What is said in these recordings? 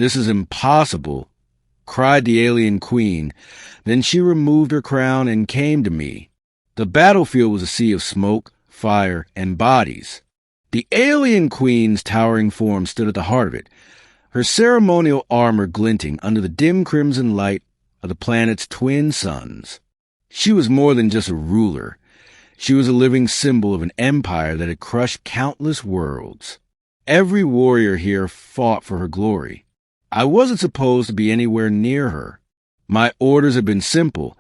"This is impossible," cried the alien queen. Then she removed her crown and came to me. The battlefield was a sea of smoke, fire, and bodies. The alien queen's towering form stood at the heart of it, her ceremonial armor glinting under the dim crimson light of the planet's twin suns. She was more than just a ruler. She was a living symbol of an empire that had crushed countless worlds. Every warrior here fought for her glory. I wasn't supposed to be anywhere near her. My orders had been simple: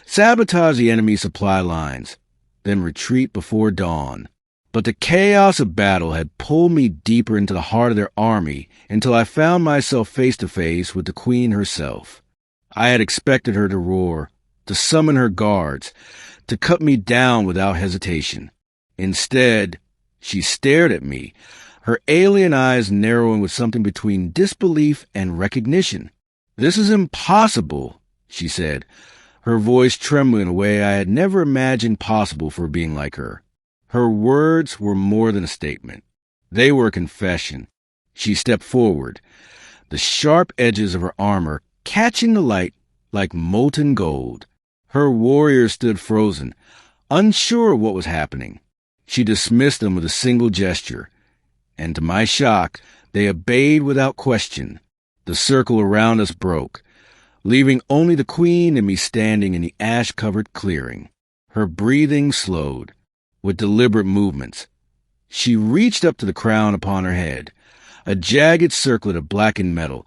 sabotage the enemy supply lines, then retreat before dawn. But the chaos of battle had pulled me deeper into the heart of their army until I found myself face to face with the queen herself. I had expected her to roar, to summon her guards, to cut me down without hesitation. Instead, she stared at me, her alien eyes narrowing with something between disbelief and recognition. "This is impossible," she said, her voice trembling in a way I had never imagined possible for a being like her. Her words were more than a statement. They were a confession. She stepped forward, the sharp edges of her armor catching the light like molten gold. Her warriors stood frozen, unsure of what was happening. She dismissed them with a single gesture, and to my shock, they obeyed without question. The circle around us broke, leaving only the queen and me standing in the ash-covered clearing. Her breathing slowed. With deliberate movements, she reached up to the crown upon her head, a jagged circlet of blackened metal,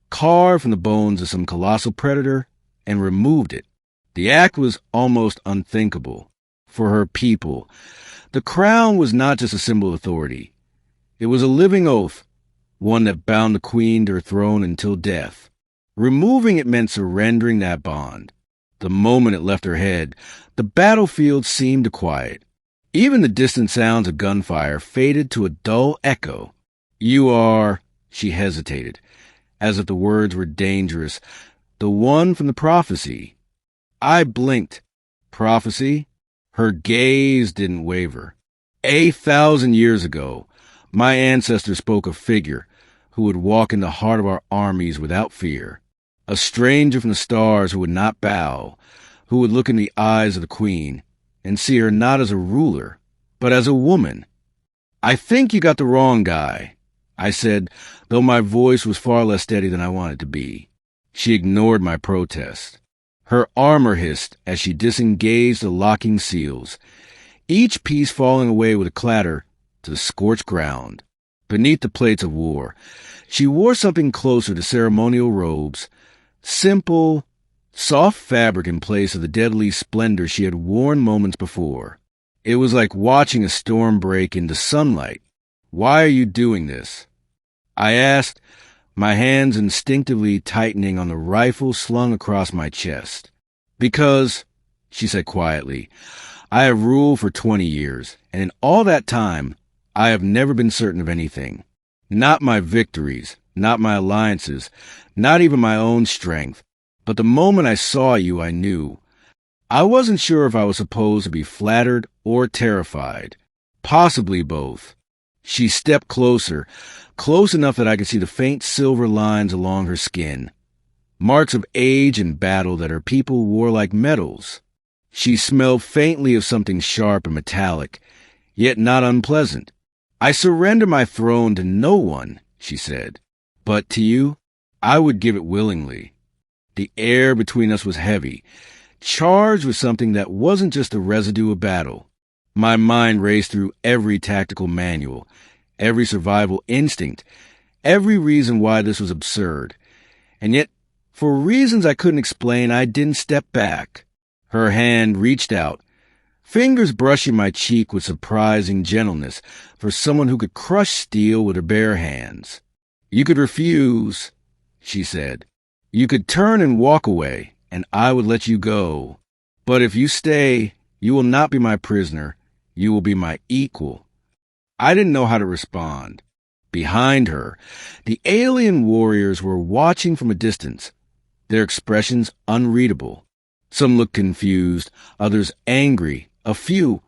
carved from the bones of some colossal predator, and removed it. The act was almost unthinkable. For her people, the crown was not just a symbol of authority. It was a living oath, one that bound the queen to her throne until death. Removing it meant surrendering that bond. The moment it left her head, the battlefield seemed to quiet. Even the distant sounds of gunfire faded to a dull echo. "You are," she hesitated, as if the words were dangerous, "the one from the prophecy." I blinked. Prophecy? Her gaze didn't waver. 1,000 years ago, my ancestors spoke of a figure who would walk in the heart of our armies without fear. A stranger from the stars who would not bow, who would look in the eyes of the queen and see her not as a ruler, but as a woman. "I think you got the wrong guy," I said, though my voice was far less steady than I wanted to be. She ignored my protest. Her armor hissed as she disengaged the locking seals, each piece falling away with a clatter to the scorched ground. Beneath the plates of war, she wore something closer to ceremonial robes, simple, soft fabric in place of the deadly splendor she had worn moments before. It was like watching a storm break into sunlight. "Why are you doing this?" I asked, my hands instinctively tightening on the rifle slung across my chest. "Because," she said quietly, "I have ruled for 20 years, and in all that time, I have never been certain of anything. Not my victories, not my alliances, not even my own strength. But the moment I saw you, I knew. I wasn't sure if I was supposed to be flattered or terrified. Possibly both." She stepped closer, close enough that I could see the faint silver lines along her skin, marks of age and battle that her people wore like medals. She smelled faintly of something sharp and metallic, yet not unpleasant. "I surrender my throne to no one," she said. "But to you, I would give it willingly." The air between us was heavy, charged with something that wasn't just the residue of battle. My mind raced through every tactical manual, every survival instinct, every reason why this was absurd. And yet, for reasons I couldn't explain, I didn't step back. Her hand reached out, fingers brushing my cheek with surprising gentleness for someone who could crush steel with her bare hands. "You could refuse," she said. "You could turn and walk away, and I would let you go. But if you stay, you will not be my prisoner. You will be my equal." I didn't know how to respond. Behind her, the alien warriors were watching from a distance, their expressions unreadable. Some looked confused, others angry, a few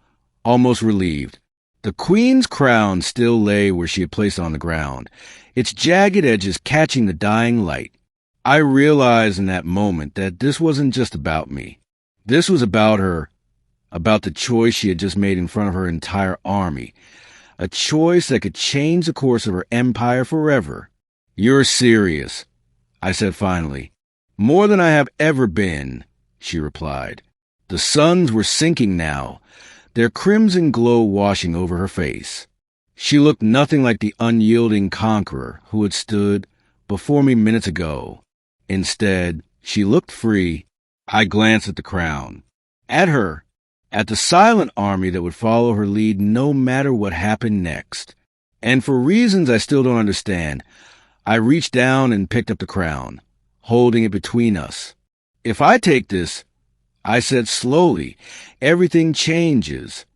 almost relieved. The queen's crown still lay where she had placed it on the ground, its jagged edges catching the dying light. I realized in that moment that this wasn't just about me. This was about her, about the choice she had just made in front of her entire army, a choice that could change the course of her empire forever. "You're serious," I said finally. "More than I have ever been," she replied. The suns were sinking now, their crimson glow washing over her face. She looked nothing like the unyielding conqueror who had stood before me minutes ago. Instead, she looked free. I glanced at the crown, at her, at the silent army that would follow her lead no matter what happened next. And for reasons I still don't understand, I reached down and picked up the crown, holding it between us. "If I take this," I said slowly, "everything changes."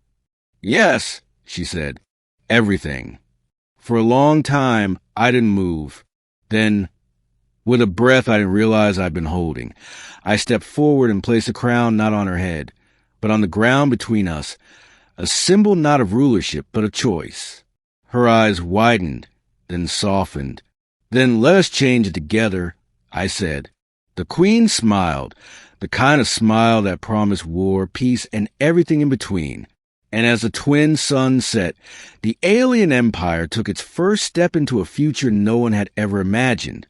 "Yes," she said, "everything." For a long time, I didn't move. Then, with a breath I didn't realize I'd been holding, I stepped forward and placed the crown not on her head, but on the ground between us, a symbol not of rulership, but of choice. Her eyes widened, then softened. "Then let us change it together," I said. The queen smiled, the kind of smile that promised war, peace, and everything in between. And as the twin suns set, the alien empire took its first step into a future no one had ever imagined.